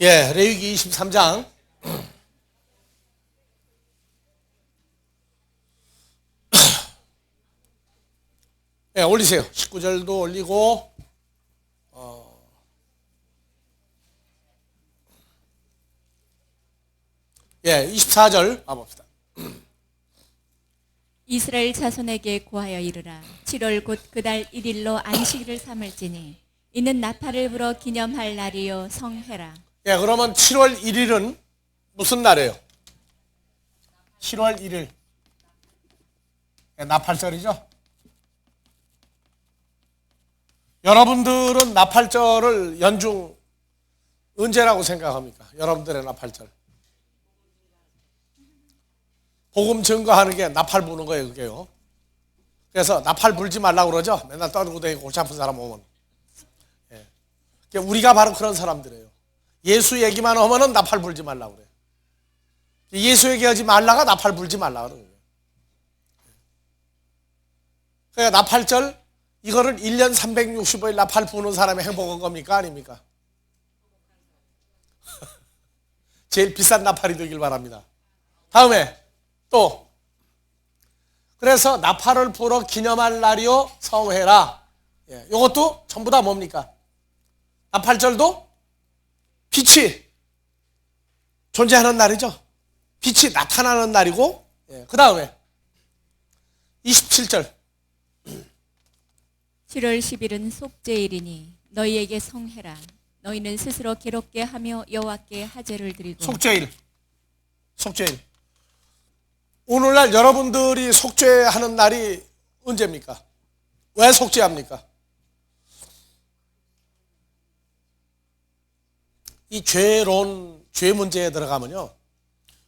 예, 레위기 23장. 예, 올리세요. 19절도 올리고, 예, 24절 봐봅시다. 이스라엘 자손에게 고하여 이르라. 7월 곧 그달 1일로 안식일을 삼을지니 이는 나팔을 불어 기념할 날이요 성회라. 예, 그러면 7월 1일은 무슨 날이에요? 7월 1일. 예, 나팔절이죠? 여러분들은 나팔절을 연중 언제라고 생각합니까? 여러분들의 나팔절. 복음 증거하는 게 나팔 부는 거예요, 그게요. 그래서 나팔 불지 말라고 그러죠? 맨날 떨고 다니고 골치 아픈 사람 오면. 예. 우리가 바로 그런 사람들이에요. 예수 얘기만 하면은 나팔 불지 말라고 그래요. 예수 얘기하지 말라가 나팔 불지 말라 그러는 거예요. 그러니까 나팔절, 이거를 1년 365일 나팔 부는 사람이 행복한 겁니까? 아닙니까? 제일 비싼 나팔이 되길 바랍니다. 다음에 또, 그래서 나팔을 불어 기념할 날이요 성회라. 예, 이것도 전부 다 뭡니까? 나팔절도 빛이 존재하는 날이죠. 빛이 나타나는 날이고, 예, 그 다음에 27절. 7월 10일은 속죄일이니 너희에게 성회라. 너희는 스스로 기롭게 하며 여호와께 하제를 드리고. 속죄일. 오늘날 여러분들이 속죄하는 날이 언제입니까? 왜 속죄합니까? 이 죄 문제에 들어가면요,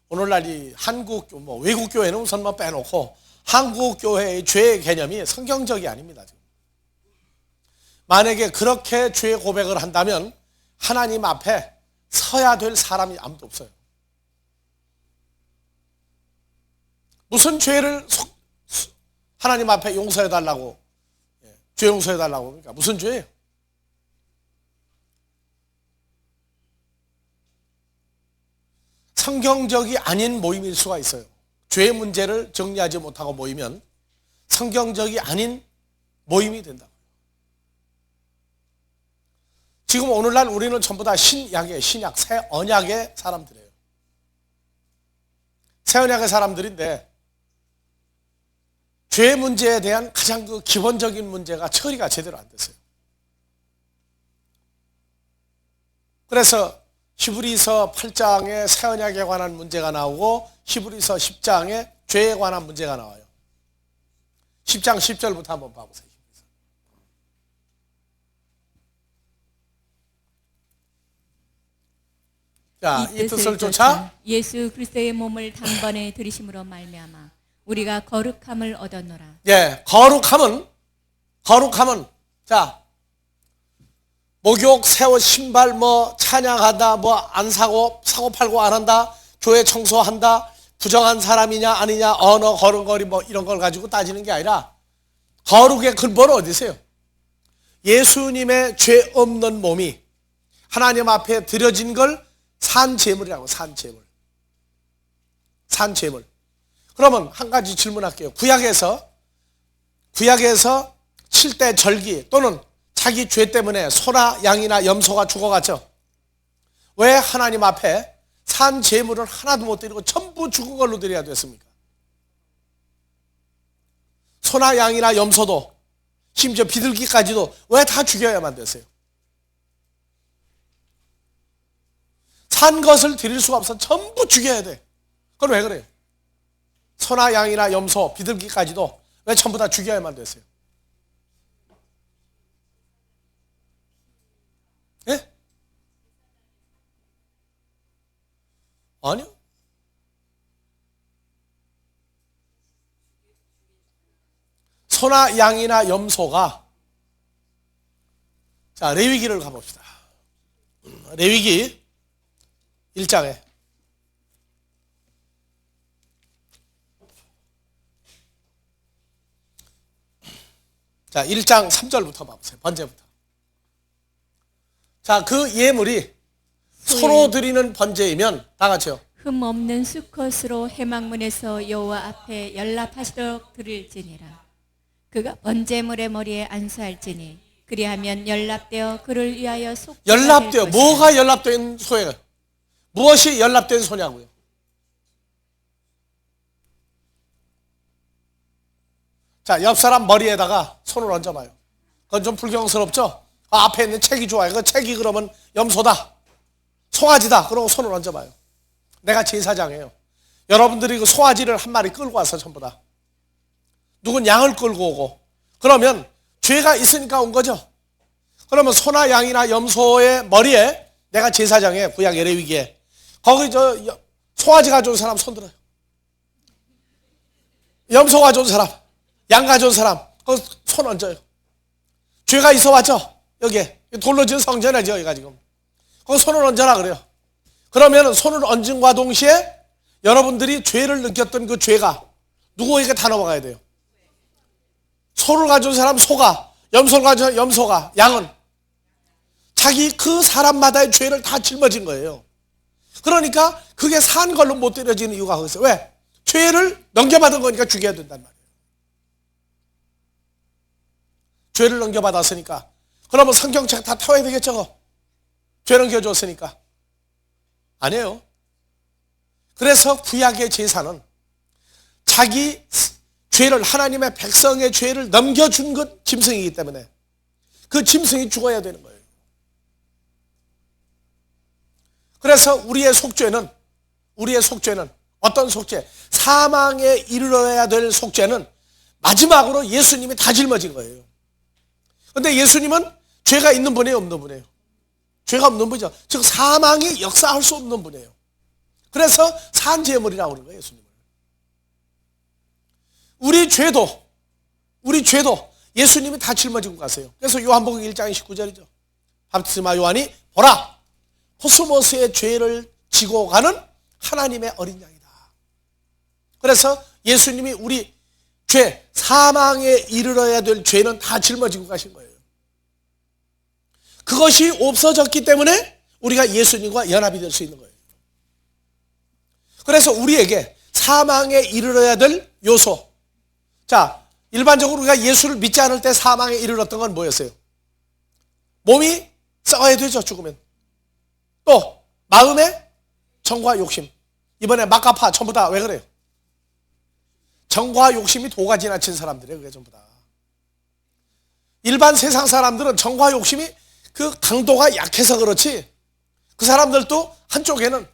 오늘날 이 한국, 외국 교회는 우선 빼놓고 한국 교회의 죄 개념이 성경적이 아닙니다. 지금. 만약에 그렇게 죄 고백을 한다면 하나님 앞에 서야 될 사람이 아무도 없어요. 무슨 죄를 하나님 앞에 용서해달라고, 죄 용서해달라고 합니까? 무슨 죄예요? 성경적이 아닌 모임일 수가 있어요. 죄 문제를 정리하지 못하고 모이면 성경적이 아닌 모임이 된다고요. 지금 오늘날 우리는 전부 다 신약, 새 언약의 사람들이에요. 새 언약의 사람들인데 죄 문제에 대한 가장 그 기본적인 문제가 처리가 제대로 안 됐어요. 그래서 히브리서 8장에 새 언약에 관한 문제가 나오고 히브리서 10장에 죄에 관한 문제가 나와요. 10장 10절부터 한번 봐보세요. 자, 이 뜻을 쫓아 예수 그리스도의 몸을 단번에 들이심으로 말미암아 우리가 거룩함을 얻었노라. 예, 거룩함은 자, 목욕, 새 옷, 신발, 찬양하다, 안 사고 팔고 안 한다, 교회 청소한다, 부정한 사람이냐 아니냐, 언어, 걸음걸이 이런 걸 가지고 따지는 게 아니라 거룩의 근본은 어디세요? 예수님의 죄 없는 몸이 하나님 앞에 드려진 걸 산제물이라고, 산제물. 그러면 한 가지 질문할게요. 구약에서 7대 절기 또는 자기 죄 때문에 소나 양이나 염소가 죽어갔죠. 왜 하나님 앞에 산제물을 하나도 못 드리고 전부 죽은 걸로 드려야 됐습니까? 소나 양이나 염소도 심지어 비둘기까지도 왜 다 죽여야만 됐어요? 산 것을 드릴 수가 없어. 전부 죽여야 돼. 그건 왜 그래요? 소나 양이나 염소, 비둘기까지도 왜 전부 다 죽여야만 됐어요? 예? 아니요. 소나 양이나 염소가, 자, 레위기를 가봅시다. 레위기 1장에 자, 1장 3절부터 봐보세요. 번째부터. 자, 그 예물이 소로 드리는 번제이면 다 같이요. 흠 없는 수컷으로 회막문에서 여호와 앞에 연락하시도록 드릴지니라. 그가 번제물의 머리에 안수할지니 그리하면 연락되어 그를 위하여 속죄가 될 연락돼요. 것이라. 뭐가 연락된 소예요? 무엇이 연락된 소냐고요? 자, 옆 사람 머리에다가 손을 얹어봐요. 그건 좀 불경스럽죠? 앞에 있는 책이 좋아요. 그 책이 그러면 염소다, 송아지다, 그러고 손을 얹어봐요. 내가 제사장이에요. 여러분들이 그 송아지를 한 마리 끌고 와서 전부 다, 누군 양을 끌고 오고, 그러면 죄가 있으니까 온 거죠. 그러면 소나 양이나 염소의 머리에 내가 제사장이에요. 구약의 레위기에. 거기 송아지 가져온 사람 손 들어요. 염소 가져온 사람, 양 가져온 사람, 거기 손 얹어요. 죄가 있어 왔죠? 여기에. 돌로 지은 성전이죠, 여기가 지금. 거기 손을 얹어라 그래요. 그러면 손을 얹음과 동시에 여러분들이 죄를 느꼈던 그 죄가 누구에게 다 넘어가야 돼요? 소를 가져온 사람 소가, 염소를 가져온 염소가, 양은 자기 그 사람마다의 죄를 다 짊어진 거예요. 그러니까 그게 산 걸로 못 때려지는 이유가 거기서. 왜? 죄를 넘겨받은 거니까 죽여야 된단 말이에요. 죄를 넘겨받았으니까. 그러면 성경책 다 태워야 되겠죠? 죄 넘겨줬으니까. 아니에요. 그래서 구약의 제사는 자기 죄를, 하나님의 백성의 죄를 넘겨준 것 짐승이기 때문에 그 짐승이 죽어야 되는 거예요. 그래서 우리의 속죄는 어떤 속죄? 사망에 이르러야 될 속죄는 마지막으로 예수님이 다 짊어진 거예요. 그런데 예수님은 죄가 있는 분이에요, 없는 분이에요? 죄가 없는 분이죠. 즉 사망이 역사할 수 없는 분이에요. 그래서 산제물이라고 그러는 거예요, 예수님을. 우리 죄도 예수님이 다 짊어지고 가세요. 그래서 요한복음 1장 19절이죠. 바프티스마 요한이 보라, 코스모스의 죄를 지고 가는 하나님의 어린 양이다. 그래서 예수님이 우리 죄, 사망에 이르러야 될 죄는 다 짊어지고 가신 거예요. 그것이 없어졌기 때문에 우리가 예수님과 연합이 될 수 있는 거예요. 그래서 우리에게 사망에 이르러야 될 요소. 자, 일반적으로 우리가 예수를 믿지 않을 때 사망에 이르렀던 건 뭐였어요? 몸이 썩어야 되죠, 죽으면. 또 마음의 정과 욕심. 이번에 막가파 전부 다 왜 그래요? 정과 욕심이 도가 지나친 사람들이에요. 그게 전부 다. 일반 세상 사람들은 정과 욕심이 그 강도가 약해서 그렇지, 그 사람들도 한쪽에는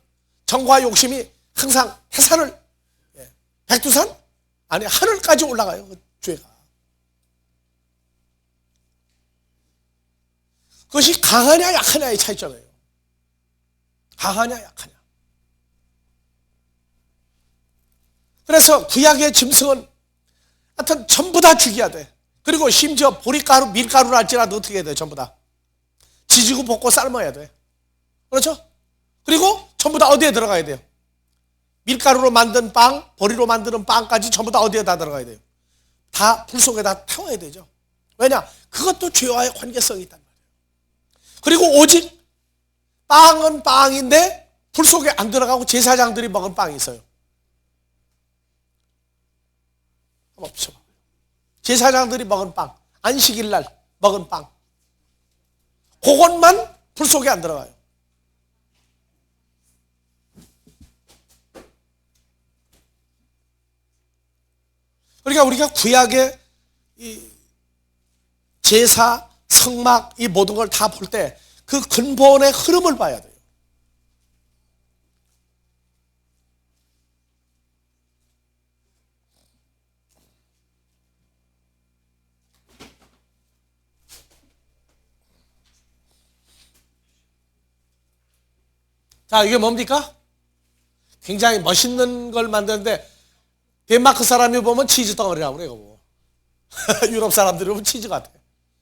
정과 욕심이 항상 태산을, 백두산? 아니 하늘까지 올라가요. 그 죄가. 그것이 강하냐 약하냐의 차이점이에요. 강하냐 약하냐. 그래서 구약의 짐승은 하여튼 전부 다 죽여야 돼. 그리고 심지어 보리가루, 밀가루를 할지라도 어떻게 해야 돼? 전부 다 지지고 볶고 삶아야 돼. 그렇죠? 그리고 전부 다 어디에 들어가야 돼요? 밀가루로 만든 빵, 보리로 만드는 빵까지 전부 다 어디에 다 들어가야 돼요? 다 불 속에다 태워야 되죠. 왜냐? 그것도 죄와의 관계성이 있단 말이에요. 그리고 오직 빵은 빵인데 불 속에 안 들어가고 제사장들이 먹은 빵이 있어요. 한번 붙여봐요. 제사장들이 먹은 빵, 안식일 날 먹은 빵, 그것만 불 속에 안 들어가요. 그러니까 우리가 구약의 이 제사, 성막, 이 모든 걸 다 볼 때 그 근본의 흐름을 봐야 돼요. 자, 이게 뭡니까? 굉장히 멋있는 걸 만드는데 덴마크 사람이 보면 치즈 덩어리라고 그래요. 뭐. 유럽 사람들이 보면 치즈 같아.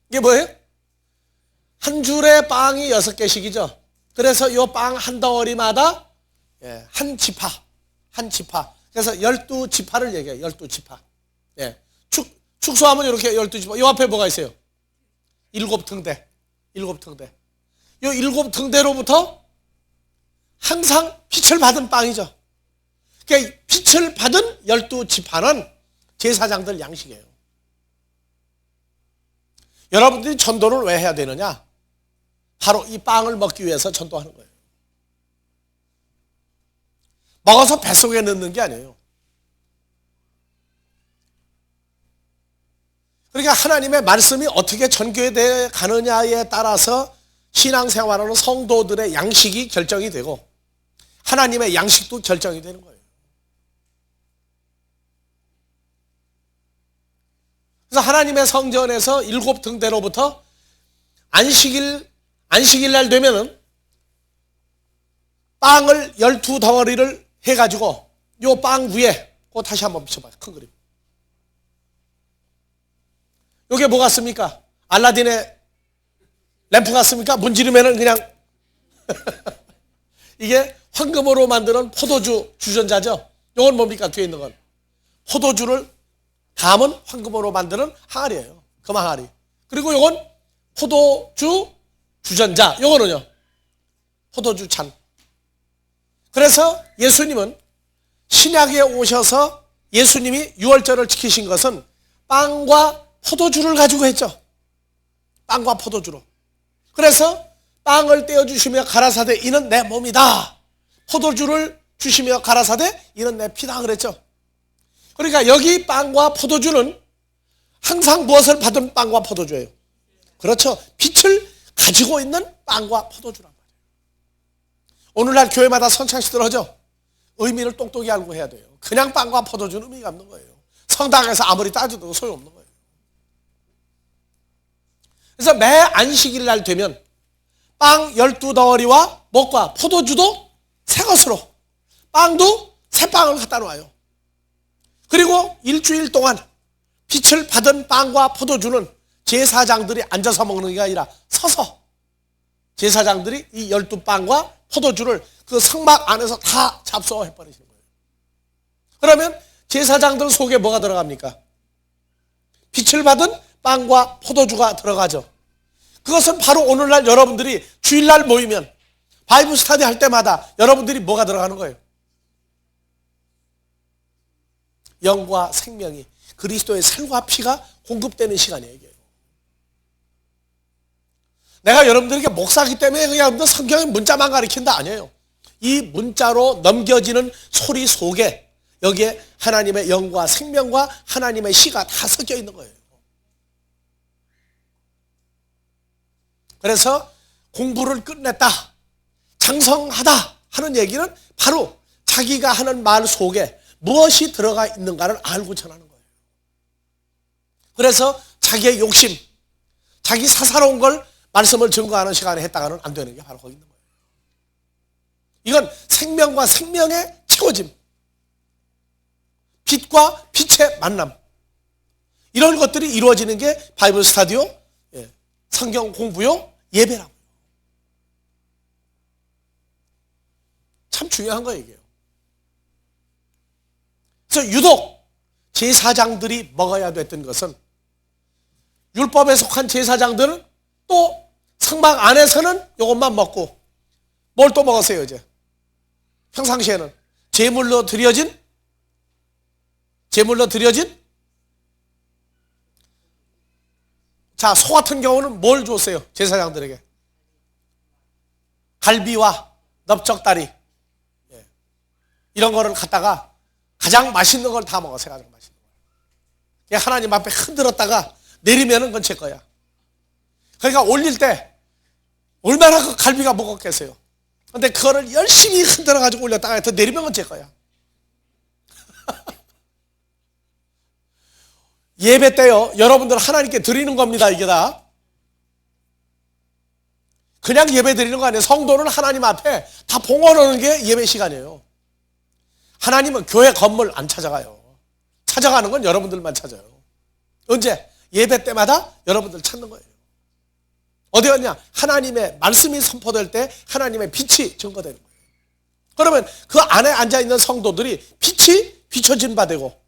이게 뭐예요? 한 줄에 빵이 6개씩이죠. 그래서 이 빵 한 덩어리마다 한 지파. 그래서 12지파를 얘기해요. 12지파. 예. 축소하면 이렇게 12지파. 이 앞에 뭐가 있어요? 7등대. 이 7등대로부터 항상 빛을 받은 빵이죠. 그러니까 빛을 받은 12지파는 제사장들 양식이에요. 여러분들이 전도를 왜 해야 되느냐? 바로 이 빵을 먹기 위해서 전도하는 거예요. 먹어서 뱃속에 넣는 게 아니에요. 그러니까 하나님의 말씀이 어떻게 전개되어 가느냐에 따라서 신앙생활하는 성도들의 양식이 결정이 되고 하나님의 양식도 결정이 되는 거예요. 그래서 하나님의 성전에서 7등대로부터 안식일 날 되면은 빵을 12덩어리를 해가지고 요 빵 위에 그거 다시 한번 비춰봐요. 큰 그림. 요게 뭐 같습니까? 알라딘의 램프 같습니까? 문지르면은 그냥 이게 황금으로 만드는 포도주 주전자죠. 요건 뭡니까? 뒤에 있는 건 포도주를 담은 황금으로 만드는 항아리예요. 금항 항아리. 그리고 요건 포도주 주전자. 요거는요 포도주 잔. 그래서 예수님은 신약에 오셔서 예수님이 유월절을 지키신 것은 빵과 포도주를 가지고 했죠. 빵과 포도주로. 그래서 빵을 떼어주시며 가라사대 이는 내 몸이다. 포도주를 주시며 가라사대 이는 내 피다 그랬죠. 그러니까 여기 빵과 포도주는 항상 무엇을 받은 빵과 포도주예요? 그렇죠. 빛을 가지고 있는 빵과 포도주란 말이에요. 오늘날 교회마다 선창시들 하죠. 의미를 똑똑히 알고 해야 돼요. 그냥 빵과 포도주는 의미가 없는 거예요. 성당에서 아무리 따져도 소용없는 거예요. 그래서 매 안식일 날 되면 빵 12덩어리와 먹과 포도주도 새 것으로 빵도 새 빵을 갖다 놓아요. 그리고 일주일 동안 빛을 받은 빵과 포도주는 제사장들이 앉아서 먹는 게 아니라 서서 제사장들이 이 12빵과 포도주를 그 성막 안에서 다 잡숴해버리시는 거예요. 그러면 제사장들 속에 뭐가 들어갑니까? 빛을 받은 빵과 포도주가 들어가죠. 그것은 바로 오늘날 여러분들이 주일날 모이면 바이블 스터디 할 때마다 여러분들이 뭐가 들어가는 거예요? 영과 생명이 그리스도의 살과 피가 공급되는 시간이에요. 이게. 내가 여러분들에게 목사기 때문에 그냥 성경의 문자만 가르친다 아니에요. 이 문자로 넘겨지는 소리 속에 여기에 하나님의 영과 생명과 하나님의 시가 다 섞여 있는 거예요. 그래서 공부를 끝냈다, 장성하다 하는 얘기는 바로 자기가 하는 말 속에 무엇이 들어가 있는가를 알고 전하는 거예요. 그래서 자기의 욕심, 자기 사사로운 걸 말씀을 증거하는 시간에 했다가는 안 되는 게 바로 거기 있는 거예요. 이건 생명과 생명의 채워짐, 빛과 빛의 만남, 이런 것들이 이루어지는 게 바이블 스터디요, 성경 공부요, 예배라고요. 참 중요한 거예요, 이게요. 그래서 유독 제사장들이 먹어야 됐던 것은 율법에 속한 제사장들은 또 성막 안에서는 이것만 먹고 뭘 또 먹었어요, 이제? 평상시에는 제물로 드려진 자, 소 같은 경우는 뭘 줬어요? 제사장들에게 갈비와 넓적다리 이런 거를 갖다가 가장 맛있는 걸 다 먹었어요. 가장 맛있는 걸. 하나님 앞에 흔들었다가 내리면은 그건 제 거야. 그러니까 올릴 때 얼마나 그 갈비가 무겁겠어요. 근데 그거를 열심히 흔들어 가지고 올렸다가 더 내리면 그건 제 거야. 예배 때요, 여러분들 하나님께 드리는 겁니다. 이게 다 그냥 예배 드리는 거 아니에요. 성도는 하나님 앞에 다 봉헌하는 게 예배 시간이에요. 하나님은 교회 건물 안 찾아가요. 찾아가는 건 여러분들만 찾아요. 언제? 예배 때마다 여러분들 찾는 거예요. 어디 갔냐? 하나님의 말씀이 선포될 때 하나님의 빛이 증거되는 거예요. 그러면 그 안에 앉아있는 성도들이 빛이 비춰진 바 되고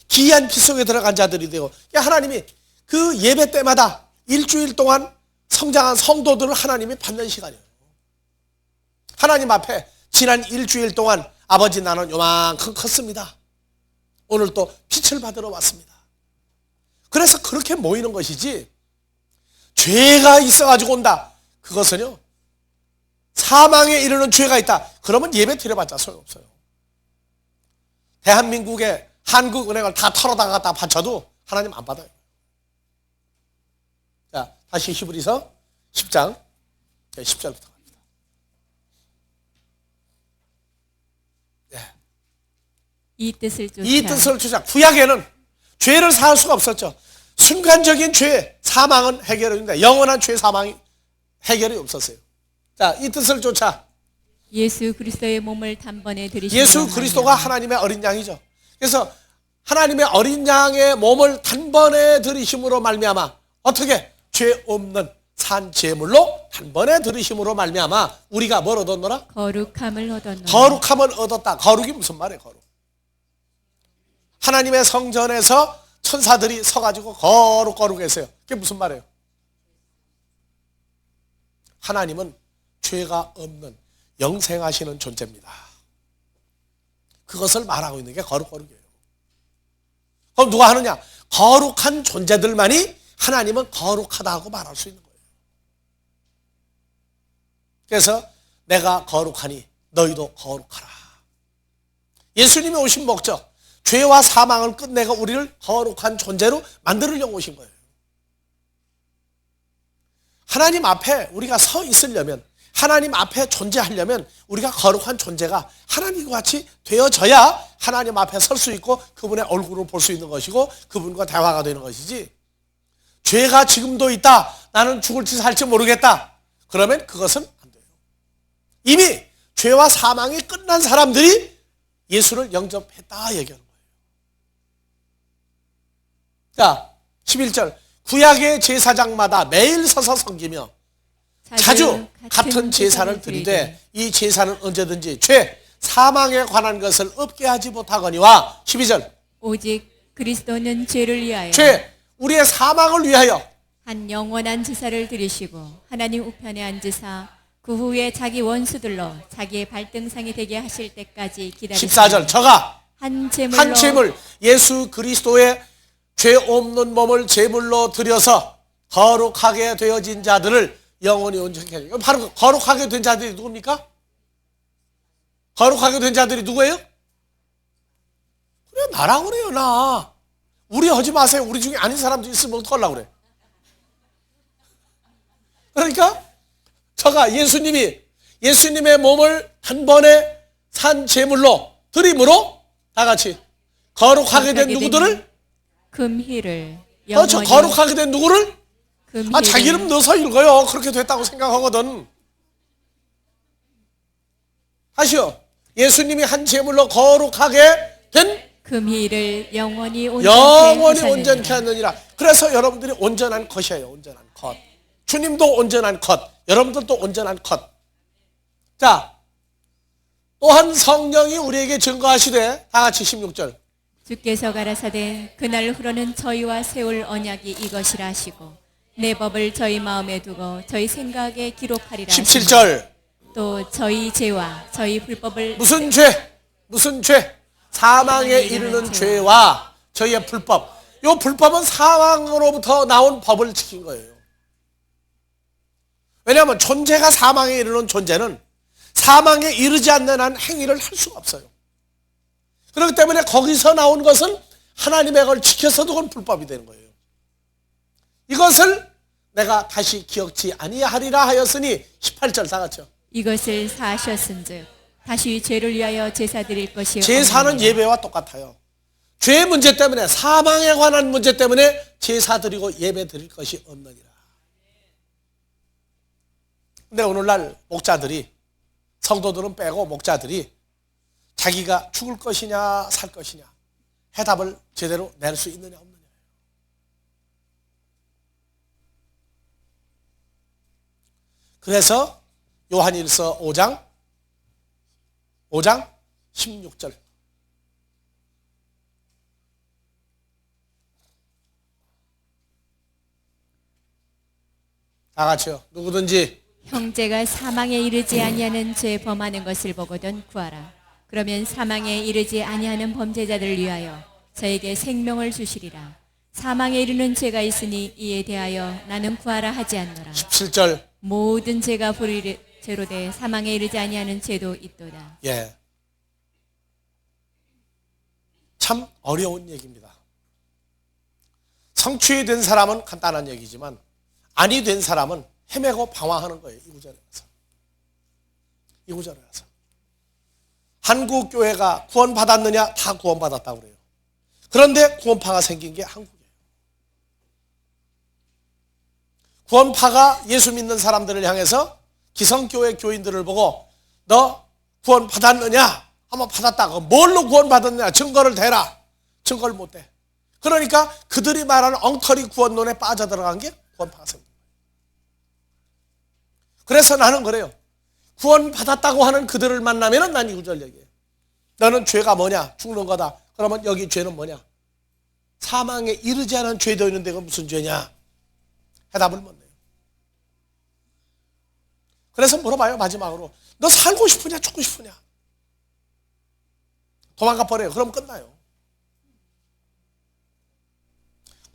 기이한 빛 속에 들어간 자들이 되고, 하나님이 그 예배 때마다 일주일 동안 성장한 성도들을 하나님이 받는 시간이에요. 하나님 앞에 지난 일주일 동안 아버지 나는 요만큼 컸습니다. 오늘 또 빛을 받으러 왔습니다. 그래서 그렇게 모이는 것이지 죄가 있어가지고 온다. 그것은요, 사망에 이르는 죄가 있다. 그러면 예배 드려봤자 소용없어요. 대한민국의 한국은행을 다 털어다 갖다 바쳐도 하나님 안 받아요. 자, 다시 히브리서 10장 10절부터 갑니다. 이 뜻을 쫓아 이 뜻을 주자. 구약에는 죄를 사할 수가 없었죠. 순간적인 죄, 사망은 해결해 준다. 영원한 죄, 사망이 해결이 없었어요. 자, 이 뜻을 쫓아. 예수 그리스도의 몸을 단번에 들이신 예수 그리스도가 하나님의 어린 양이죠. 그래서 하나님의 어린 양의 몸을 단번에 들이심으로 말미암아 어떻게 죄 없는 산 제물로 단번에 들이심으로 말미암아 우리가 뭘 얻었노라? 거룩함을 얻었노라. 거룩함을 얻었다. 거룩이 무슨 말이에요? 거룩. 하나님의 성전에서 천사들이 서가지고 거룩거룩했어요. 그게 무슨 말이에요? 하나님은 죄가 없는 영생하시는 존재입니다. 그것을 말하고 있는 게 거룩거룩이에요. 그럼 누가 하느냐? 거룩한 존재들만이 하나님은 거룩하다고 말할 수 있는 거예요. 그래서 내가 거룩하니 너희도 거룩하라. 예수님이 오신 목적, 죄와 사망을 끝내고 우리를 거룩한 존재로 만들려고 오신 거예요. 하나님 앞에 우리가 서 있으려면, 하나님 앞에 존재하려면 우리가 거룩한 존재가 하나님과 같이 되어져야 하나님 앞에 설 수 있고 그분의 얼굴을 볼 수 있는 것이고 그분과 대화가 되는 것이지, 죄가 지금도 있다, 나는 죽을지 살지 모르겠다, 그러면 그것은 안 돼요. 이미 죄와 사망이 끝난 사람들이 예수를 영접했다 얘기하는 거예요. 자, 11절. 구약의 제사장마다 매일 서서 섬기며 자주 같은 제사를 드리되 이 제사는 언제든지 죄, 사망에 관한 것을 없게 하지 못하거니와 12절. 오직 그리스도는 죄를 위하여 죄, 우리의 사망을 위하여 한 영원한 제사를 드리시고 하나님 우편에 앉으사 그 후에 자기 원수들로 자기의 발등상이 되게 하실 때까지 기다리시고 14절. 저가 한 한 제물, 예수 그리스도의 죄 없는 몸을 제물로 드려서 거룩하게 되어진 자들을 영원히 온전케 하죠. 바로 거룩하게 된 자들이 누굽니까? 거룩하게 된 자들이 누구예요? 그래, 나라 그래요, 나. 우리 하지 마세요. 우리 중에 아닌 사람도 있으면 어떡하려고 그래. 그러니까 저가 예수님의 몸을 한 번에 산 제물로 드림으로 다 같이 거룩하게 된 누구들을, 금희를 그렇죠, 영원히 거룩하게 된 누구를, 금희를 자기 이름 넣어서 읽어요. 그렇게 됐다고 생각하거든. 하시오. 예수님이 한 제물로 거룩하게 된 금희를 영원히 온전케 하느니라. 그래서 여러분들이 온전한 컷이에요. 온전한 컷. 주님도 온전한 컷, 여러분들도 온전한 컷. 자, 또한 성령이 우리에게 증거하시되, 다 같이 16절. 주께서 가라사대 그날 후로는 저희와 세울 언약이 이것이라 하시고 내 법을 저희 마음에 두고 저희 생각에 기록하리라. 17절. 또 저희 죄와 저희 불법을 무슨 죄? 무슨 죄? 사망에 이르는 죄와 저희의 불법. 이 불법은 사망으로부터 나온 법을 지킨 거예요. 왜냐하면 존재가 사망에 이르는 존재는 사망에 이르지 않는 한 행위를 할 수가 없어요. 그렇기 때문에 거기서 나온 것은 하나님의 걸 지켜서도 그건 불법이 되는 거예요. 이것을 내가 다시 기억지 아니하리라 하였으니 18절 다 같이요. 이것을 사하셨은즉 다시 죄를 위하여 제사 드릴 것이 제사는 없느니라. 예배와 똑같아요. 죄 문제 때문에, 사망에 관한 문제 때문에 제사 드리고 예배 드릴 것이 없느니라. 근데 오늘날 목자들이, 성도들은 빼고 목자들이 자기가 죽을 것이냐 살 것이냐 해답을 제대로 낼 수 있느냐 없느냐. 그래서 요한일서 5장 16절. 다 같이요. 누구든지 형제가 사망에 이르지 아니하는 죄 범하는 것을 보거든 구하라. 그러면 사망에 이르지 아니하는 범죄자들을 위하여 저에게 생명을 주시리라. 사망에 이르는 죄가 있으니 이에 대하여 나는 구하라 하지 않노라. 17절. 모든 죄가 불의죄로 돼 사망에 이르지 아니하는 죄도 있도다. 예. 참 어려운 얘기입니다. 성취 된 사람은 간단한 얘기지만 아니 된 사람은 헤매고 방황하는 거예요. 이 구절에 가서. 이 구절에 가서. 한국 교회가 구원받았느냐? 다 구원받았다고 그래요. 그런데 구원파가 생긴 게 한국이에요. 구원파가 예수 믿는 사람들을 향해서 기성교회 교인들을 보고 너 구원받았느냐? 한번 받았다. 뭘로 구원받았느냐? 증거를 대라. 증거를 못 대. 그러니까 그들이 말하는 엉터리 구원론에 빠져들어간 게 구원파가 생긴 거예요. 그래서 나는 그래요. 구원받았다고 하는 그들을 만나면 난 이 구절 얘기해요. 너는 죄가 뭐냐? 죽는 거다. 그러면 여기 죄는 뭐냐? 사망에 이르지 않은 죄도 있는데 그건 무슨 죄냐? 해답을 못 내요. 그래서 물어봐요. 마지막으로. 너 살고 싶으냐? 죽고 싶으냐? 도망가 버려요. 그럼 끝나요.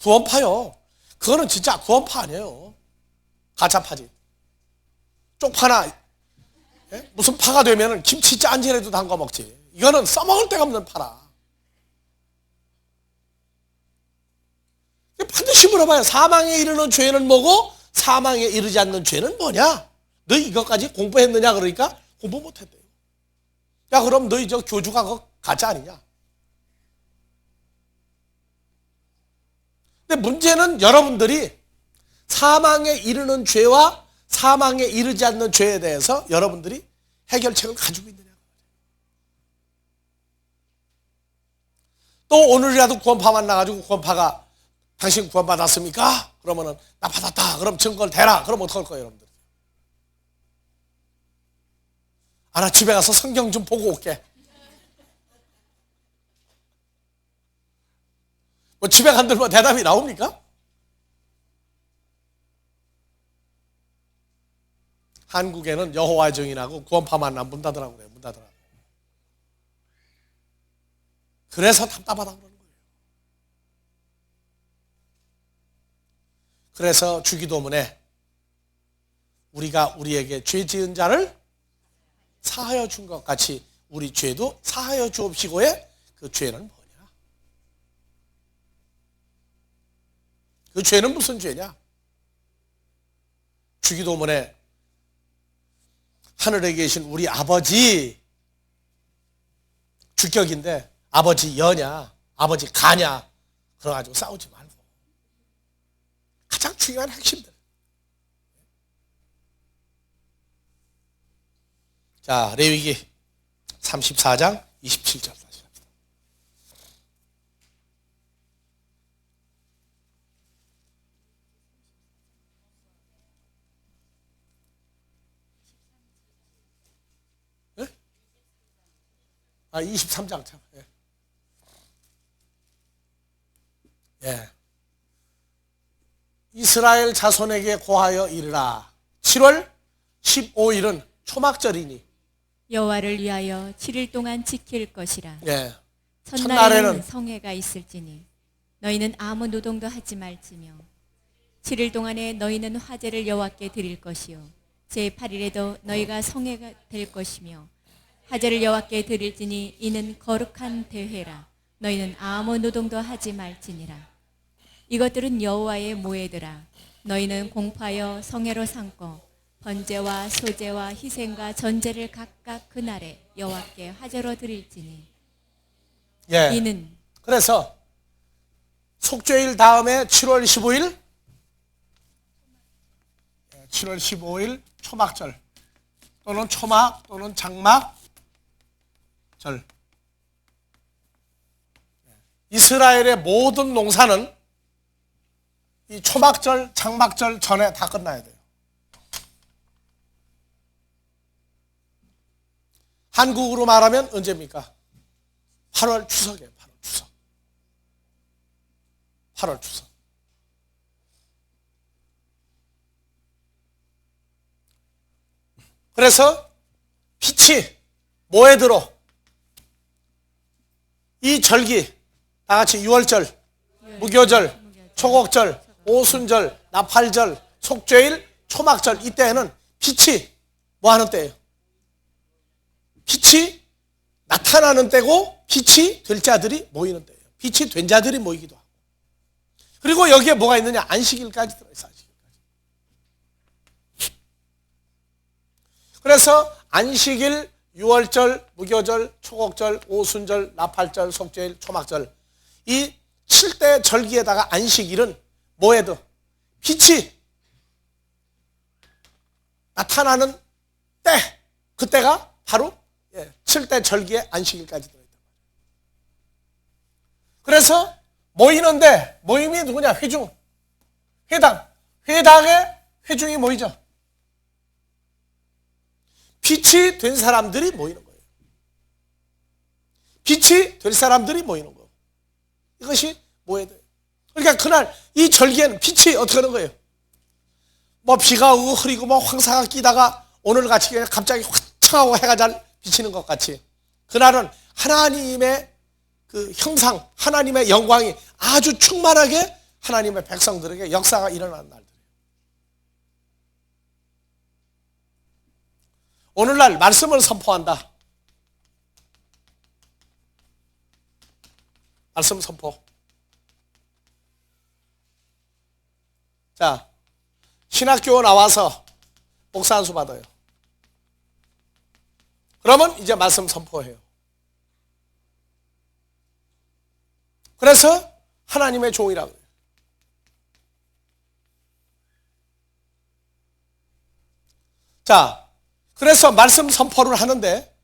구원파요. 그거는 진짜 구원파 아니에요. 가짜파지. 쪽파나 무슨 파가 되면 김치 짠지라도 담가 먹지. 이거는 써먹을 데가 없는 파라. 반드시 물어봐요. 사망에 이르는 죄는 뭐고 사망에 이르지 않는 죄는 뭐냐? 너 이것까지 공부했느냐? 그러니까 공부 못했대요. 야 그럼 너희 저 교주가 그거 가짜 아니냐? 근데 문제는 여러분들이 사망에 이르는 죄와 사망에 이르지 않는 죄에 대해서 여러분들이 해결책을 가지고 있느냐. 또 오늘이라도 구원파 만나가지고 구원파가 당신 구원받았습니까? 그러면은 나 받았다. 그럼 증거를 대라. 그럼 어떡할 거예요, 여러분들? 아, 나 집에 가서 성경 좀 보고 올게. 뭐 집에 간들면 대답이 나옵니까? 한국에는 여호와 증인하고 구원파 만나면 문 닫으라고 그래요. 문 닫으라고. 그래서 답답하다고 그러는 거예요. 그래서 주기도문에 우리가 우리에게 죄 지은 자를 사하여 준 것 같이 우리 죄도 사하여 주옵시고의 그 죄는 뭐냐? 그 죄는 무슨 죄냐? 주기도문에 하늘에 계신 우리 아버지 주격인데 아버지 여냐 아버지 가냐 그래가지고 싸우지 말고 가장 중요한 핵심들. 자, 레위기 34장 27절 다시 합니다. 네? 23장 참. 예. 예. 이스라엘 자손에게 고하여 이르라. 7월 15일은 초막절이니 여호와를 위하여 7일 동안 지킬 것이라. 예. 첫날에는 성회가 있을지니 너희는 아무 노동도 하지 말지며 7일 동안에 너희는 화제를 여호와께 드릴 것이요 제8일에도 너희가 성회가 될 것이며 화제를 여호와께 드릴지니 이는 거룩한 대회라. 너희는 아무 노동도 하지 말지니라. 이것들은 여호와의 모회더라. 너희는 공포하여 성회로 삼고 번제와 소제와 희생과 전제를 각각 그날에 여호와께 화제로 드릴지니 예. 이는 그래서 속죄일 다음에 7월 15일 7월 15일 초막절 또는 초막 또는 장막절. 이스라엘의 모든 농사는 이 초막절, 장막절 전에 다 끝나야 돼요. 한국으로 말하면 언제입니까? 8월 추석이에요. 8월 추석. 8월 추석. 그래서 빛이 뭐에 들어? 이 절기 다 같이 유월절, 무교절, 초곡절, 오순절, 나팔절, 속죄일, 초막절 이때에는 빛이 뭐 하는 때예요? 빛이 나타나는 때고 빛이 될 자들이 모이는 때예요. 빛이 된 자들이 모이기도 하고. 그리고 여기에 뭐가 있느냐? 안식일까지 들어있어요. 안식일까지. 그래서 안식일, 유월절, 무교절, 초곡절, 오순절, 나팔절, 속죄일, 초막절 이 7대 절기에다가 안식일은 뭐에도 빛이 나타나는 때, 그때가 바로 7대 절기의 안식일까지 들어있단 말이에요. 그래서 모이는데 모임이 누구냐? 회중, 회당, 회당에 회중이 모이죠. 빛이 된 사람들이 모이는 거예요. 빛이 될 사람들이 모이는 거예요. 이것이 뭐예요? 그러니까 그날 이 절기에는 빛이 어떻게 하는 거예요? 뭐 비가 오고 흐리고 뭐 황사가 끼다가 오늘같이 그냥 갑자기 화창하고 해가 잘 비치는 것 같이 그날은 하나님의 그 형상, 하나님의 영광이 아주 충만하게 하나님의 백성들에게 역사가 일어나는 날들이에요. 오늘날 말씀을 선포한다. 말씀 선포. 자, 신학교 나와서 목사 안수 받아요. 그러면 이제 말씀 선포해요. 그래서 하나님의 종이라고 해요. 자, 그래서 말씀 선포를 하는데,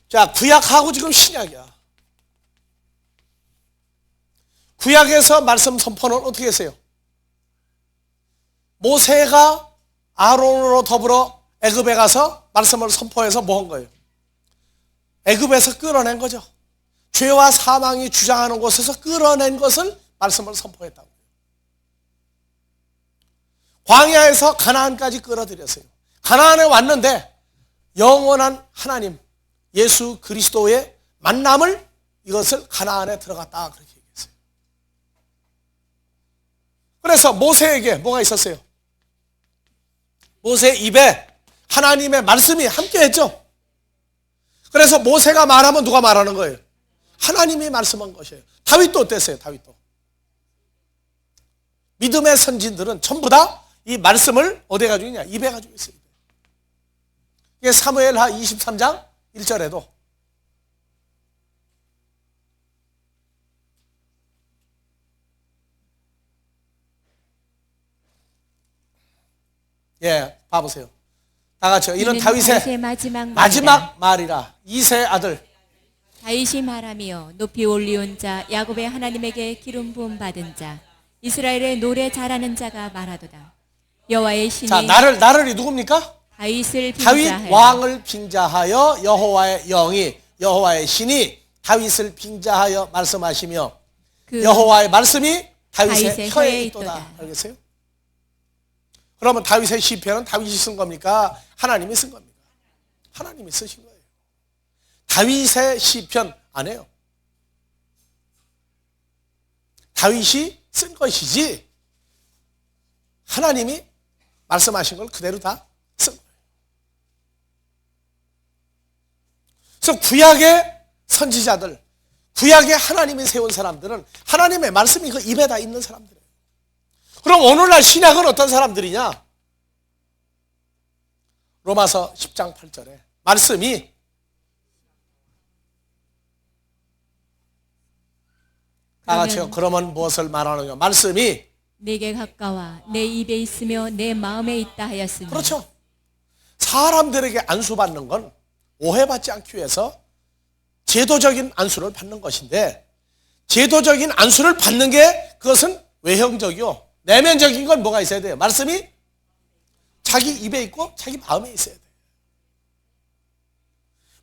자, 구약하고 지금 신약이야. 구약에서 말씀 선포는 어떻게 했어요? 모세가 아론으로 더불어 애굽에 가서 말씀을 선포해서 뭐 한 거예요? 애굽에서 끌어낸 거죠. 죄와 사망이 주장하는 곳에서 끌어낸 것을 말씀을 선포했다고. 광야에서 가나안까지 끌어들였어요. 가나안에 왔는데 영원한 하나님 예수 그리스도의 만남을 이것을 가나안에 들어갔다 그렇게 얘기했어요. 그래서 모세에게 뭐가 있었어요? 모세 입에 하나님의 말씀이 함께했죠. 그래서 모세가 말하면 누가 말하는 거예요? 하나님이 말씀한 것이에요. 다윗도 어땠어요? 다윗도 믿음의 선진들은 전부 다 이 말씀을 어디에 가지고 있냐? 입에 가지고 있어요. 이게 사무엘하 23장 1절에도 봐보세요. 다 같이요. 이는 다윗의 마지막 말이라. 이세 아들 다윗이 말하며 높이 올리온 자 야곱의 하나님에게 기름 부음 받은 자 이스라엘의 노래 잘하는 자가 말하도다. 여호와의 신이 자, 나를 누굽니까? 다윗 왕을 빙자하여 여호와의 영이 여호와의 신이 다윗을 빙자하여 말씀하시며 여호와의 말씀이 다윗의 혀에 있도다. 알겠어요? 그러면 다윗의 시편은 다윗이 쓴 겁니까? 하나님이 쓴 겁니까? 하나님이 쓰신 거예요. 다윗의 시편 아니에요. 다윗이 쓴 것이지 하나님이 말씀하신 걸 그대로 다 쓴 거예요. 그래서 구약의 선지자들, 구약의 하나님이 세운 사람들은 하나님의 말씀이 그 입에 다 있는 사람들이에요. 그럼 오늘날 신약은 어떤 사람들이냐? 로마서 10장 8절에 말씀이 다 같이요. 그러면 무엇을 말하느냐? 말씀이 내게 가까워 내 입에 있으며 내 마음에 있다 하였으니. 그렇죠. 사람들에게 안수받는 건 오해받지 않기 위해서 제도적인 안수를 받는 것인데 제도적인 안수를 받는 게 그것은 외형적이요. 내면적인 건 뭐가 있어야 돼요? 말씀이 자기 입에 있고 자기 마음에 있어야 돼요.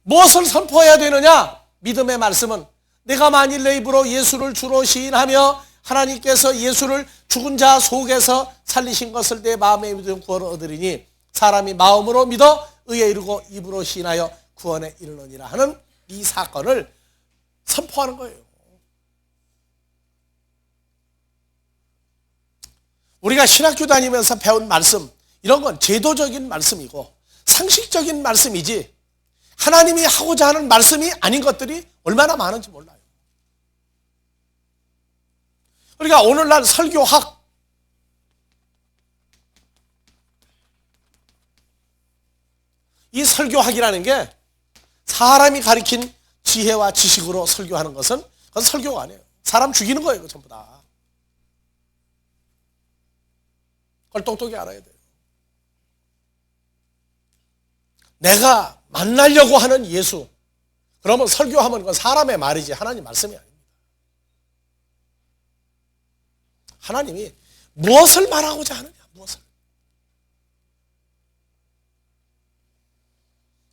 무엇을 선포해야 되느냐? 믿음의 말씀은 내가 만일 내 입으로 예수를 주로 시인하며 하나님께서 예수를 죽은 자 속에서 살리신 것을 내 마음에 믿음 구원을 얻으리니 사람이 마음으로 믿어 의에 이르고 입으로 시인하여 구원에 이르느니라 하는 이 사건을 선포하는 거예요. 우리가 신학교 다니면서 배운 말씀, 이런 건 제도적인 말씀이고 상식적인 말씀이지 하나님이 하고자 하는 말씀이 아닌 것들이 얼마나 많은지 몰라요. 그러니까 오늘날 설교학, 이 설교학이라는 게 사람이 가리킨 지혜와 지식으로 설교하는 것은 그건 설교가 아니에요. 사람 죽이는 거예요, 전부 다. 그걸 똑똑히 알아야 돼요. 내가 만나려고 하는 예수, 그러면 설교하면 그건 사람의 말이지 하나님 말씀이 아닙니다. 하나님이 무엇을 말하고자 하느냐, 무엇을.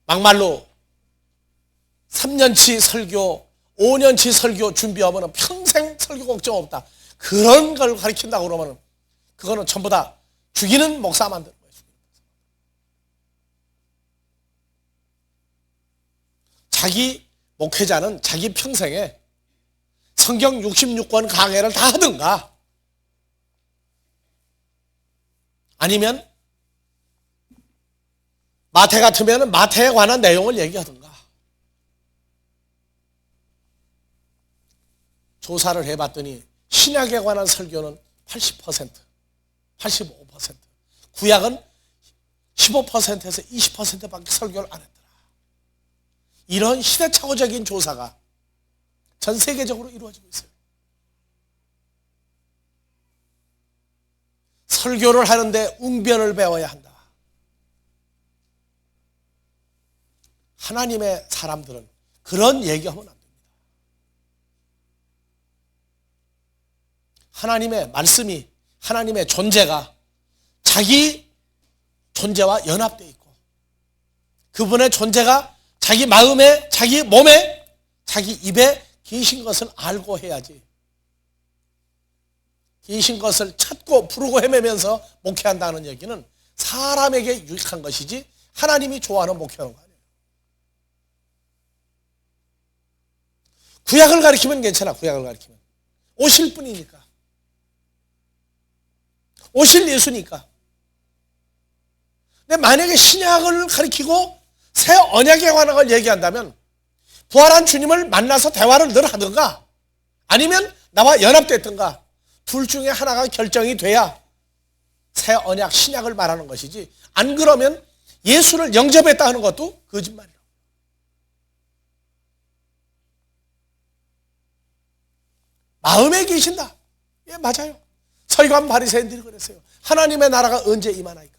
막말로 3년치 설교, 5년치 설교 준비하면 평생 설교 걱정 없다. 그런 걸 가르친다고 그러면 그거는 전부 다 죽이는 목사 만드는 거예요. 자기 목회자는 자기 평생에 성경 66권 강해를 다 하든가 아니면 마태 같으면 마태에 관한 내용을 얘기하든가. 조사를 해봤더니 신약에 관한 설교는 80%, 85%, 구약은 15%에서 20%밖에 설교를 안 했더라. 이런 시대착오적인 조사가 전 세계적으로 이루어지고 있어요. 설교를 하는데 웅변을 배워야 한다. 하나님의 사람들은 그런 얘기하면 안 됩니다. 하나님의 말씀이, 하나님의 존재가 자기 존재와 연합되어 있고 그분의 존재가 자기 마음에, 자기 몸에, 자기 입에 계신 것을 알고 해야지. 계신 것을 찾고 부르고 헤매면서 목회한다는 얘기는 사람에게 유익한 것이지 하나님이 좋아하는 목회하는 거 아니에요. 구약을 가리키면 괜찮아. 구약을 가리키면 오실 분이니까, 오실 예수니까. 근데 만약에 신약을 가리키고 새 언약에 관한 걸 얘기한다면 부활한 주님을 만나서 대화를 늘 하든가 아니면 나와 연합됐든가 둘 중에 하나가 결정이 돼야 새 언약 신약을 말하는 것이지, 안 그러면 예수를 영접했다 하는 것도 거짓말이에요. 마음에 계신다. 예, 맞아요. 서기관 바리새인들이 그랬어요. 하나님의 나라가 언제 임하나이까?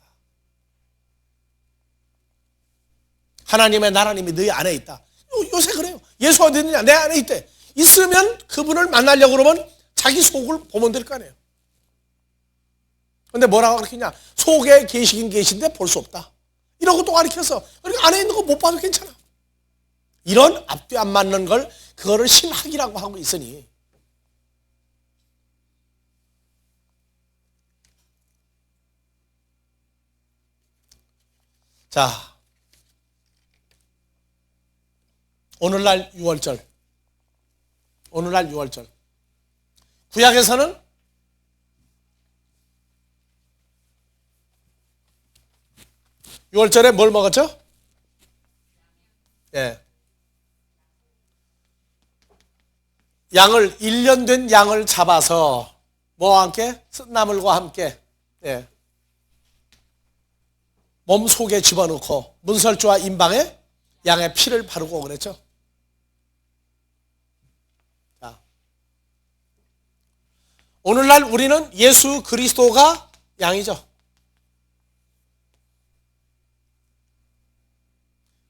하나님의 나라님이 너희 안에 있다. 요새 그래요. 예수 어디 있느냐? 내 안에 있대. 있으면 그분을 만나려고 그러면 자기 속을 보면 될 거 아니에요. 근데 뭐라고 가르치냐? 속에 계시긴 계신데 볼 수 없다. 이러고 또 가르쳐서 그러니까 안에 있는 거 못 봐도 괜찮아. 이런 앞뒤 안 맞는 걸 그거를 신학이라고 하고 있으니 자, 오늘날 6월절 구약에서는 유월절에 뭘 먹었죠? 예. 양을 1년 된 양을 잡아서 뭐와 함께? 쓴나물과 함께 예. 몸 속에 집어넣고 문설주와 임방에 양의 피를 바르고 그랬죠. 자, 오늘날 우리는 예수 그리스도가 양이죠.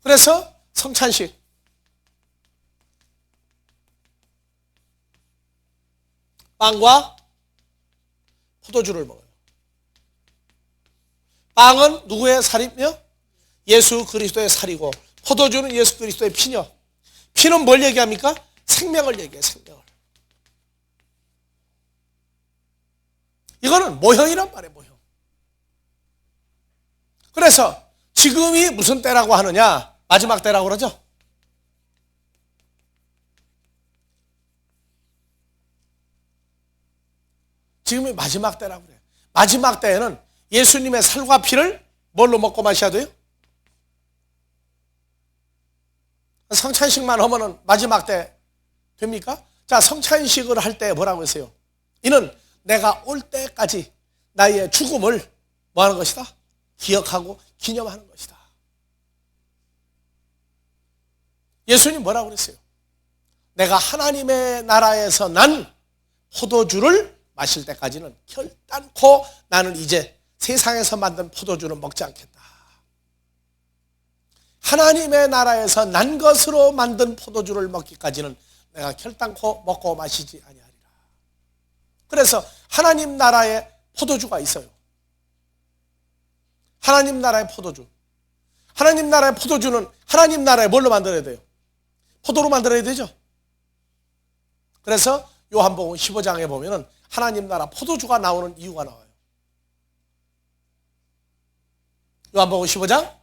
그래서 성찬식, 빵과 포도주를 먹어요. 빵은 누구의 살이며? 예수 그리스도의 살이고, 포도주는 예수 그리스도의 피녀. 피는 뭘 얘기합니까? 생명을 얘기해요. 생명을. 이거는 모형이란 말이에요. 모형. 그래서 지금이 무슨 때라고 하느냐? 마지막 때라고 그러죠. 지금이 마지막 때라고 그래요. 마지막 때에는 예수님의 살과 피를 뭘로 먹고 마셔야 돼요? 성찬식만 하면은 마지막 때 됩니까? 자, 성찬식을 할 때 뭐라고 했어요? 이는 내가 올 때까지 나의 죽음을 뭐 하는 것이다? 기억하고 기념하는 것이다. 예수님 뭐라고 그랬어요? 내가 하나님의 나라에서 난 포도주를 마실 때까지는 결단코 나는 이제 세상에서 만든 포도주는 먹지 않겠다. 하나님의 나라에서 난 것으로 만든 포도주를 먹기까지는 내가 결단코 먹고 마시지 아니하리라. 그래서 하나님 나라의 포도주가 있어요. 하나님 나라의 포도주. 하나님 나라의 포도주는 하나님 나라에 뭘로 만들어야 돼요? 포도로 만들어야 되죠. 그래서 요한복음 15장에 보면은 하나님 나라 포도주가 나오는 이유가 나와요. 요한복음 15장.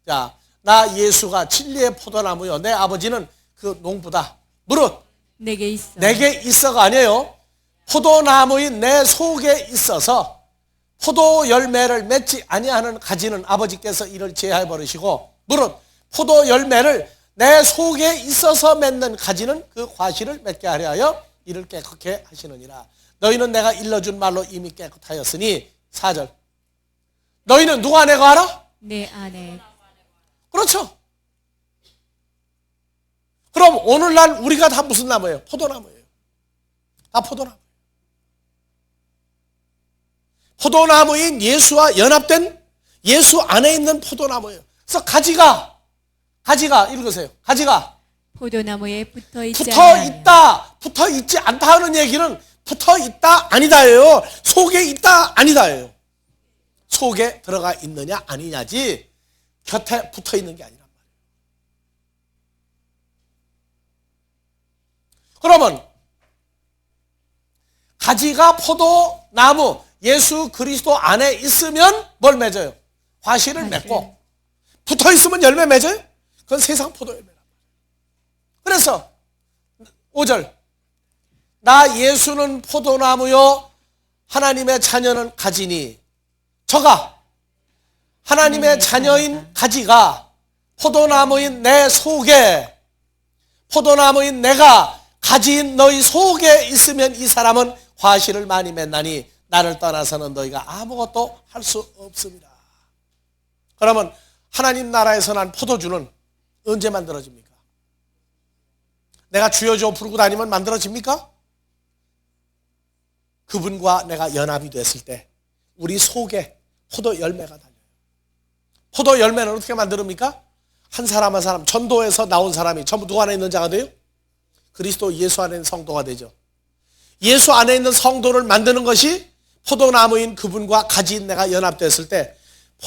자, 나 예수가 진리의 포도나무요 내 아버지는 그 농부다. 무릇 내게 있어. 내게 있어가 아니에요. 포도나무인 내 속에 있어서 포도 열매를 맺지 아니하는 가지는 아버지께서 이를 제하여 버리시고 무릇 포도 열매를 내 속에 있어서 맺는 가지는 그 과실을 맺게 하려 하여 이를 깨끗게 하시느니라. 너희는 내가 일러준 말로 이미 깨끗하였으니 4절. 너희는 누가 안에 거하라? 내 안에. 그렇죠. 그럼 오늘날 우리가 다 무슨 나무예요? 포도나무예요. 다 포도나무. 포도나무인 예수와 연합된 예수 안에 있는 포도나무예요. 그래서 가지가 읽으세요. 가지가 포도나무에 붙어 있지 붙어 있지 않다 하는 얘기는 붙어 있다 아니다예요. 속에 있다 아니다예요. 속에 들어가 있느냐 아니냐지 곁에 붙어 있는 게 아니란 말이에요. 그러면 가지가 포도나무 예수 그리스도 안에 있으면 뭘 맺어요? 과실을 맺고 붙어 있으면 열매 맺어요? 그건 세상 포도 열매란 말이에요. 그래서 5절 나 예수는 포도나무요 하나님의 자녀는 가지니 저가 하나님의 자녀인 가지가 포도나무인 내 속에 포도나무인 내가 가지인 너희 속에 있으면 이 사람은 과실을 많이 맺나니 나를 떠나서는 너희가 아무것도 할 수 없습니다. 그러면 하나님 나라에서 난 포도주는 언제 만들어집니까? 내가 주여주여 부르고 다니면 만들어집니까? 그분과 내가 연합이 됐을 때 우리 속에 포도 열매가 달려요. 포도 열매는 어떻게 만듭니까? 한 사람 한 사람 전도에서 나온 사람이 전부 누구 안에 있는 자가 돼요? 그리스도 예수 안에 있는 성도가 되죠. 예수 안에 있는 성도를 만드는 것이 포도나무인 그분과 가지인 내가 연합됐을 때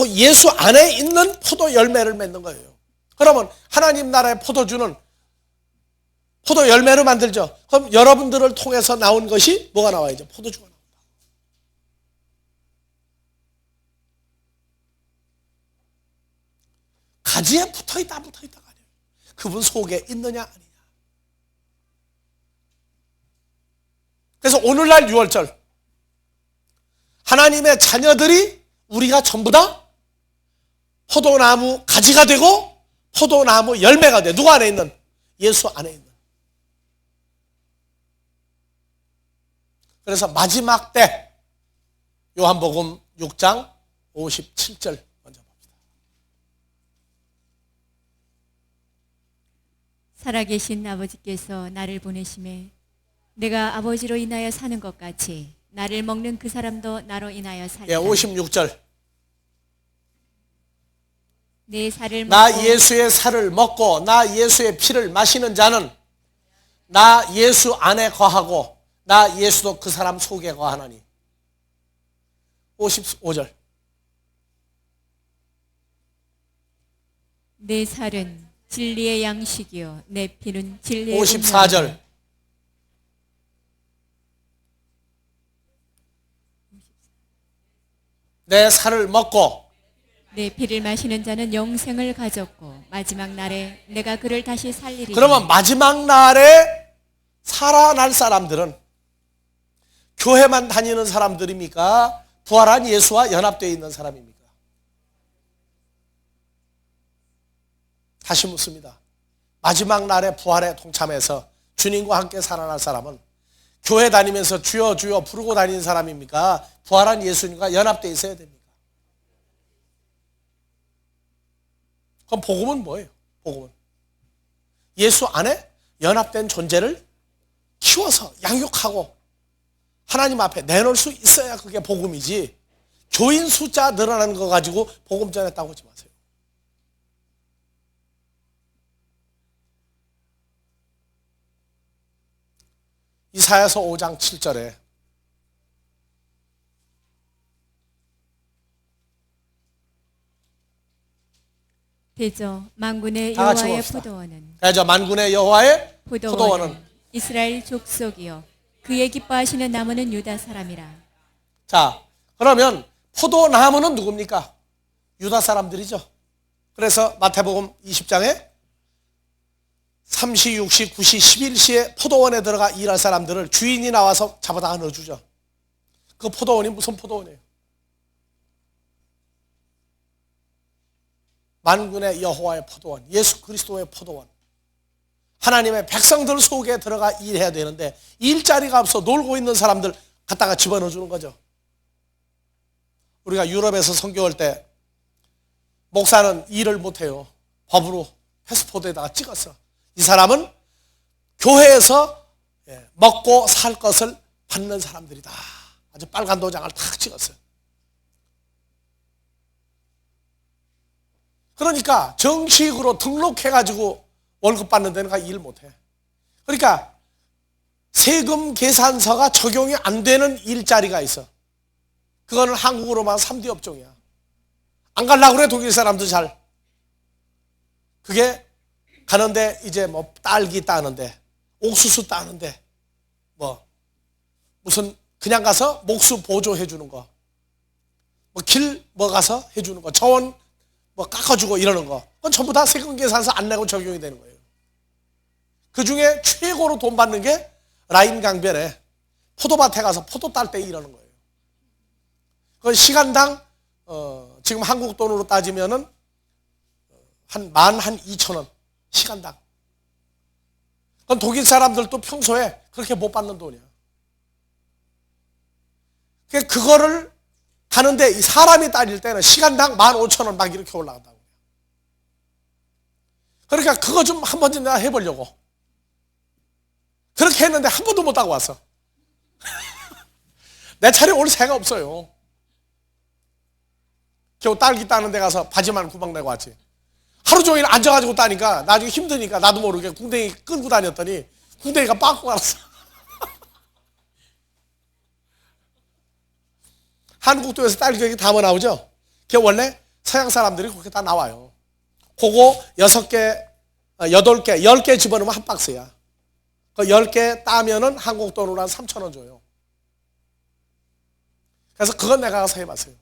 예수 안에 있는 포도 열매를 맺는 거예요. 그러면 하나님 나라의 포도주는 포도 열매로 만들죠. 그럼 여러분들을 통해서 나온 것이 뭐가 나와야죠? 포도주가 나온다. 가지에 붙어있다 붙어있다가 아니에요. 그분 속에 있느냐 아니냐. 그래서 오늘날 6월절 하나님의 자녀들이 우리가 전부 다 포도나무 가지가 되고 포도나무 열매가 돼. 누구 안에 있는? 예수 안에 있는. 그래서 마지막 때 요한복음 6장 57절 먼저 봅시다. 살아계신 아버지께서 나를 보내심에 내가 아버지로 인하여 사는 것 같이 나를 먹는 그 사람도 나로 인하여 살리라. 56절. 내 살을 먹고 나 예수의 살을 먹고 나 예수의 피를 마시는 자는 나 예수 안에 거하고 나 예수도 그 사람 속에 거하나니. 55절. 내 살은 진리의 양식이요 내 피는 진리의 54절. 내 살을 먹고 내 피를 마시는 자는 영생을 가졌고 마지막 날에 내가 그를 다시 살리리니. 그러면 마지막 날에 살아날 사람들은 교회만 다니는 사람들입니까? 부활한 예수와 연합되어 있는 사람입니까? 다시 묻습니다. 마지막 날에 부활에 동참해서 주님과 함께 살아날 사람은 교회 다니면서 주여 주여 부르고 다니는 사람입니까? 부활한 예수님과 연합되어 있어야 됩니까? 그럼 복음은 뭐예요? 복음은 예수 안에 연합된 존재를 키워서 양육하고 하나님 앞에 내놓을 수 있어야 그게 복음이지, 교인 숫자 늘어나는 거 가지고 복음 전했다고 하지 마세요. 이사야서 5장 7절에 대저 만군의 다 같이 여호와의 봅시다. 포도원은 그래서 만군의 여호와의 포도원은 이스라엘 족속이요 그의 기뻐하시는 나무는 유다 사람이라. 자, 그러면 포도나무는 누굽니까? 유다 사람들이죠. 그래서 마태복음 20장에 3시, 6시, 9시, 11시에 포도원에 들어가 일할 사람들을 주인이 나와서 잡아다가 넣어주죠. 그 포도원이 무슨 포도원이에요? 만군의 여호와의 포도원, 예수 그리스도의 포도원. 하나님의 백성들 속에 들어가 일해야 되는데 일자리가 없어 놀고 있는 사람들 갖다가 집어넣어주는 거죠. 우리가 유럽에서 선교할 때 목사는 일을 못해요. 법으로 패스포드에다가 찍었어. 이 사람은 교회에서 먹고 살 것을 받는 사람들이다. 아주 빨간 도장을 탁 찍었어요. 그러니까 정식으로 등록해가지고 월급 받는 데는 가 일 못해. 그러니까 세금 계산서가 적용이 안 되는 일자리가 있어. 그거는 한국으로만 3D 업종이야. 안 가려고 그래, 독일 사람도 잘. 그게 가는데 이제 뭐 딸기 따는데, 옥수수 따는데, 뭐 무슨 그냥 가서 목수 보조해 주는 거, 뭐 길 뭐 가서 해주는 거, 정원 뭐 깎아주고 이러는 거, 그건 전부 다 세금 계산서 안 내고 적용이 되는 거예요. 그 중에 최고로 돈 받는 게 라인 강변에 포도밭에 가서 포도 딸 때 이러는 거예요. 그 시간당 지금 한국 돈으로 따지면은 한 12,000원 시간당. 그건 독일 사람들도 평소에 그렇게 못 받는 돈이야. 그거를 가는데 이 사람이 따질 때는 시간당 15,000원 막 이렇게 올라간다고. 그러니까 그거 좀 한 번쯤 내가 해보려고. 그렇게 했는데 한 번도 못 따고 왔어. 내 차례 올 새가 없어요. 겨우 딸기 따는 데 가서 바지만 구멍 내고 왔지. 하루 종일 앉아가지고 따니까 나중에 힘드니까 나도 모르게 궁뎅이 끌고 다녔더니 궁뎅이가 빠꾸 알았어. 한국도에서 딸기 여기 담아 나오죠? 그게 원래 서양 사람들이 그렇게 다 나와요. 그거 6개, 8개, 10개 집어넣으면 한 박스야. 그 10개 따면은 한국 돈으로 한 3,000원 줘요. 그래서 그건 내가 가서 해봤어요.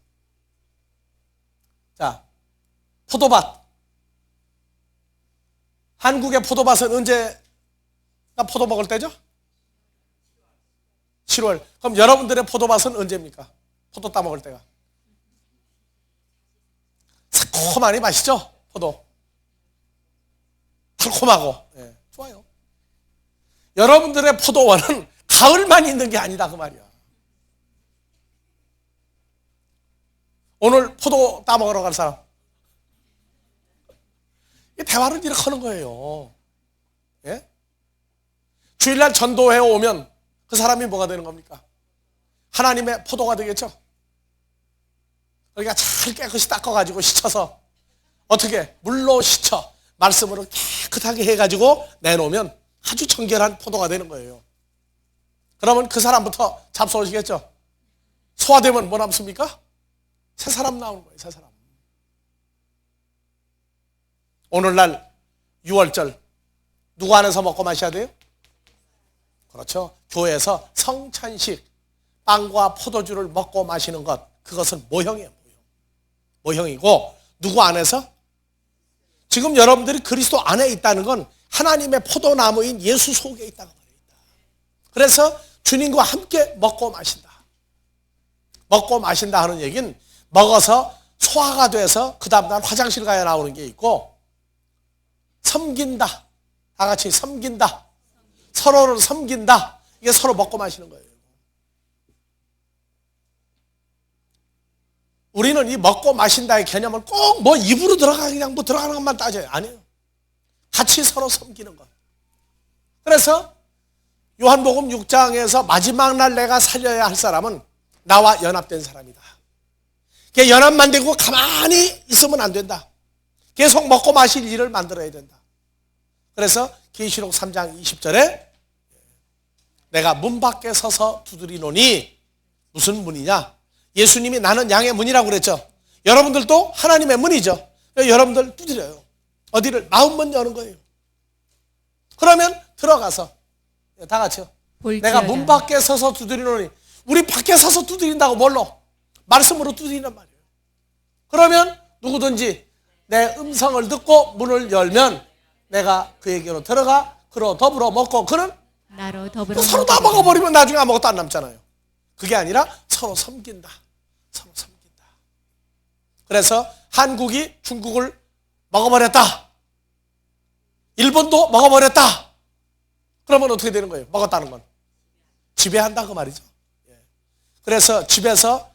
자, 포도밭. 한국의 포도밭은 언제가 포도 먹을 때죠? 7월. 그럼 여러분들의 포도밭은 언제입니까? 포도 따 먹을 때가. 새콤하니 맛있죠? 포도. 달콤하고. 예, 좋아요. 여러분들의 포도원은 가을만 있는 게 아니다 그 말이야. 오늘 포도 따 먹으러 갈 사람. 이 대화를 이렇게 하는 거예요. 예? 주일날 전도회 오면 그 사람이 뭐가 되는 겁니까? 하나님의 포도가 되겠죠? 그러니까 잘 깨끗이 닦아가지고 씻어서 어떻게? 물로 씻어 말씀으로 깨끗하게 해가지고 내놓으면 아주 정결한 포도가 되는 거예요. 그러면 그 사람부터 잡숴오시겠죠? 소화되면 뭐 남습니까? 새 사람 나오는 거예요. 새 사람. 오늘날 6월절 누구 안에서 먹고 마셔야 돼요? 그렇죠. 교회에서 성찬식 빵과 포도주를 먹고 마시는 것, 그것은 모형이에요. 모형이고 누구 안에서? 지금 여러분들이 그리스도 안에 있다는 건 하나님의 포도나무인 예수 속에 있다고 말입니다. 그래서 주님과 함께 먹고 마신다. 먹고 마신다 하는 얘기는 먹어서 소화가 돼서 그 다음날 화장실 가야 나오는 게 있고, 섬긴다. 다 같이 섬긴다. 서로를 섬긴다. 이게 서로 먹고 마시는 거예요. 우리는 이 먹고 마신다의 개념을 꼭 뭐 입으로 들어가 그냥 뭐 들어가는 것만 따져요. 아니에요. 같이 서로 섬기는 것. 그래서 요한복음 6장에서 마지막 날 내가 살려야 할 사람은 나와 연합된 사람이다. 연합만 되고 가만히 있으면 안 된다. 계속 먹고 마실 일을 만들어야 된다. 그래서 계시록 3장 20절에 내가 문 밖에 서서 두드리노니, 무슨 문이냐? 예수님이 나는 양의 문이라고 그랬죠. 여러분들도 하나님의 문이죠. 여러분들 두드려요. 어디를? 마음문 여는 거예요. 그러면 들어가서 다 같이요. 내가 문 밖에 서서 두드리노니, 우리 밖에 서서 두드린다고 뭘로? 말씀으로 두드리는 말이에요. 그러면 누구든지 내 음성을 듣고 문을 열면 내가 그에게로 들어가 그로 더불어 먹고 그는 나로 더불어 서로 다 먹어버리면 나중에 아무것도 안 남잖아요. 그게 아니라 서로 섬긴다. 서로 섬긴다. 그래서 한국이 중국을 먹어버렸다. 일본도 먹어버렸다. 그러면 어떻게 되는 거예요? 먹었다는 건 지배한다 그 말이죠. 그래서 집에서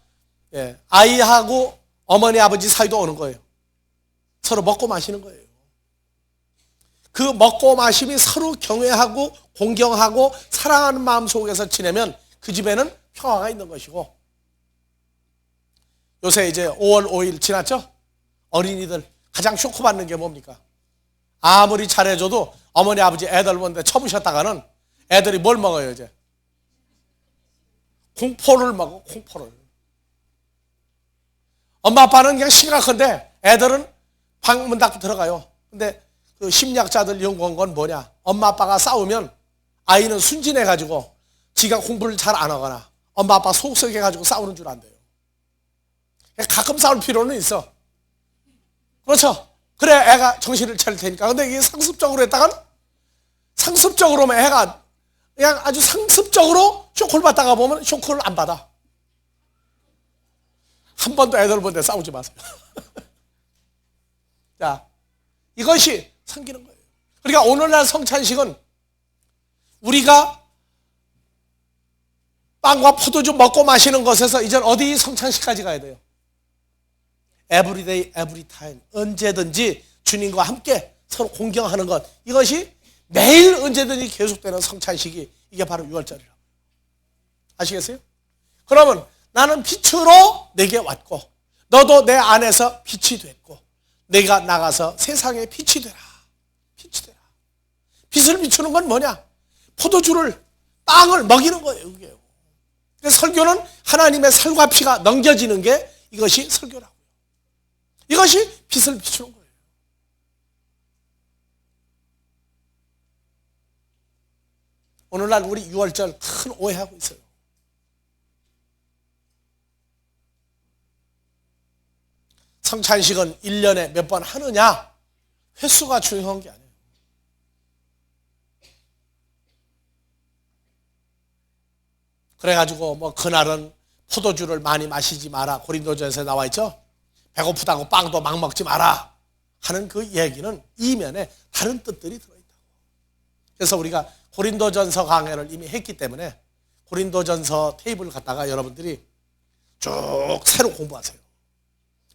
아이하고 어머니 아버지 사이도 오는 거예요. 서로 먹고 마시는 거예요. 그 먹고 마심이 서로 경외하고 공경하고 사랑하는 마음 속에서 지내면 그 집에는 평화가 있는 것이고, 요새 이제 5월 5일 지났죠? 어린이들 가장 쇼크받는 게 뭡니까? 아무리 잘해줘도 어머니 아버지 애들 보는데 쳐부셨다가는 애들이 뭘 먹어요 이제? 공포를 먹어. 공포를. 엄마 아빠는 그냥 심각한데 애들은 방문 닫고 들어가요. 근데 그 심리학자들 연구한 건 뭐냐? 엄마 아빠가 싸우면 아이는 순진해가지고 지가 공부를 잘 안 하거나 엄마 아빠 속썩여가지고 싸우는 줄 안돼요. 가끔 싸울 필요는 있어. 그렇죠? 그래 애가 정신을 차릴 테니까. 근데 이게 상습적으로 했다간 상습적으로면 애가 그냥 아주 상습적으로 쇼크를 받다가 보면 쇼크를 안 받아. 한 번도 애들 보는데 싸우지 마세요. 자, 이것이 섬기는 거예요. 그러니까 오늘날 성찬식은 우리가 빵과 포도주 먹고 마시는 것에서 이제 어디 성찬식까지 가야 돼요? Everyday, every time. 언제든지 주님과 함께 서로 공경하는 것. 이것이 매일 언제든지 계속되는 성찬식이 이게 바로 6월절이라고. 아시겠어요? 그러면 나는 빛으로 내게 왔고 너도 내 안에서 빛이 됐고 내가 나가서 세상에 빛이 되라. 빛이 되라. 빛을 비추는 건 뭐냐? 포도주를 빵을 먹이는 거예요. 그게. 설교는 하나님의 살과 피가 넘겨지는 게 이것이 설교라고요. 이것이 빛을 비추는 거예요. 오늘날 우리 6월절 큰 오해하고 있어요. 성찬식은 1년에 몇 번 하느냐? 횟수가 중요한 게 아니에요. 그래가지고 뭐 그날은 포도주를 많이 마시지 마라. 고린도전서에 나와 있죠. 배고프다고 빵도 막 먹지 마라 하는 그 얘기는 이면에 다른 뜻들이 들어있다고. 그래서 우리가 고린도전서 강해를 이미 했기 때문에 고린도전서 테이블 갖다가 여러분들이 쭉 새로 공부하세요.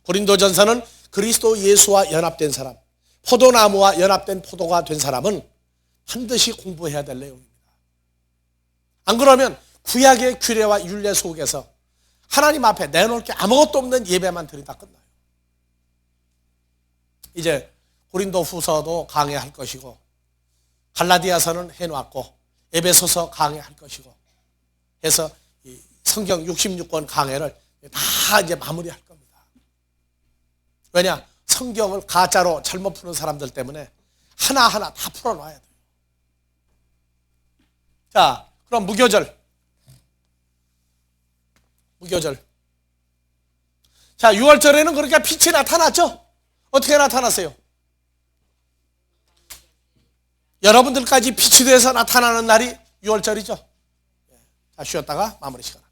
고린도전서는 그리스도 예수와 연합된 사람, 포도나무와 연합된 포도가 된 사람은 반드시 공부해야 될 내용입니다. 안 그러면 구약의 규례와 율례 속에서 하나님 앞에 내놓을 게 아무것도 없는 예배만 드리다 끝나요. 이제 고린도 후서도 강해할 것이고 갈라디아서는 해놓았고 에베소서 강해할 것이고 해서 성경 66권 강해를 다 이제 마무리할 겁니다. 왜냐? 성경을 가짜로 잘못 푸는 사람들 때문에 하나하나 다 풀어놔야 돼요. 자, 그럼 무교절. 무교절. 자, 6월절에는 그러니까 빛이 나타났죠? 어떻게 나타났어요? 여러분들까지 빛이 돼서 나타나는 날이 6월절이죠. 자, 쉬었다가 마무리 시간.